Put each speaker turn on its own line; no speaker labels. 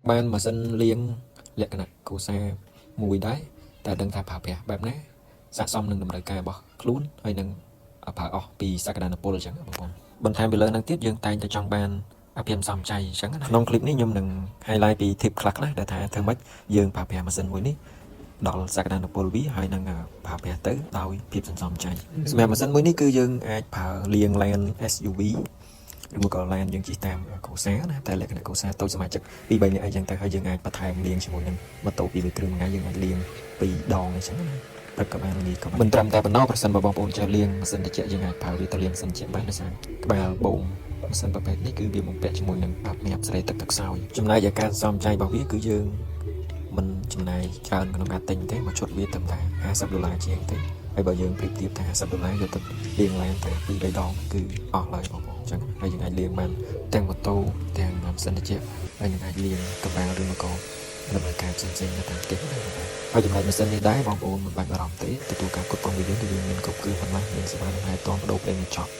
បានម៉ាស៊ីនលាងលក្ខណៈគ្រួសារមួយដែរតែដឹងថាប្រើប្រាស់បែបណាស័ក្តិសមនឹងតម្រូវការរបស់ខ្លួនហើយនឹងប្រើអស់ពីសក្តានុពលអញ្ចឹងបងប្អូនបន្ថែមពីលើនឹងទៀតយើងតែងតែចង់បានអភិមសំចៃអញ្ចឹងក្នុងคลิปនេះខ្ញុំនឹង highlight ពី tip ខ្លះៗដែលថាធ្វើម៉េចយើងប្រើប្រាស់ម៉ាស៊ីនមួយនេះដល់សក្តានុពលវាហើយនឹងប្រើប្រាស់ទៅដោយភាពសន្សំចៃសម្រាប់ម៉ាស៊ីនមួយនេះគឺយើងអាចប្រើលាង LAN SUV ឬមកក៏ LAN យើងជិះតាមគ្រួសារណាតែលក្ខណៈគ្រួសារតូចសមាជិក2 3នាក់អីចឹងទៅហើយយើងអាចបន្ថែមលាងជាមួយនឹងម៉ូតូពីលើគ្រឿងមួយថ្ងៃយើងអាចលាង2ដងអញ្ចឹងណាព្រឹកក៏បានងាយក៏បានមិនត្រឹមតែប៉ុណ្ណោះប្រសិនបើបងប្អូនចេះលាងម៉ាស៊ីនត្រជាក់យើងអាចប្រើវាទៅលាងម៉ាស៊ីនត្រជាក់បានដោយសារក្បាលបូមម៉ាស៊ីនប្រភេទនេះគឺវាបំពាក់ជាមួយនឹងបាប់ញាប់ស្រីទឹកខ្សោយចំណែកឯការសំចៃរបស់វាគឺយើងមិនចំណាយច្រើនក្នុងការទិញទេមកជុតវាត្រឹមតែ$50ជាងទេហើយបើយើងប្រៀបធៀបថា$50យកទៅលាងឡានតែ2 3ដងគឺអស់ឡើយបងប្អូនអញ្ចឹងហើយយើងអាចលាងបានទាំងម៉ូតូទាំងម៉ាស៊ីនត្រជាក់ហើយយើងអាចលាងកប៉ាល់ឬមកក៏ដំណើរការផ្សេងៗនៅតាមផ្ទះដែរហើយចំណែកម៉ាស៊ីននេះដែរបងប្អូនមិនបាច់បារម្ភទេទទួលការគ្រប់គ្រងវាយើងគឺយើងមានគ្រប់គ្រងប៉ុណ្ណាមានសេវាដំណើរតបដូរប្រេងចប់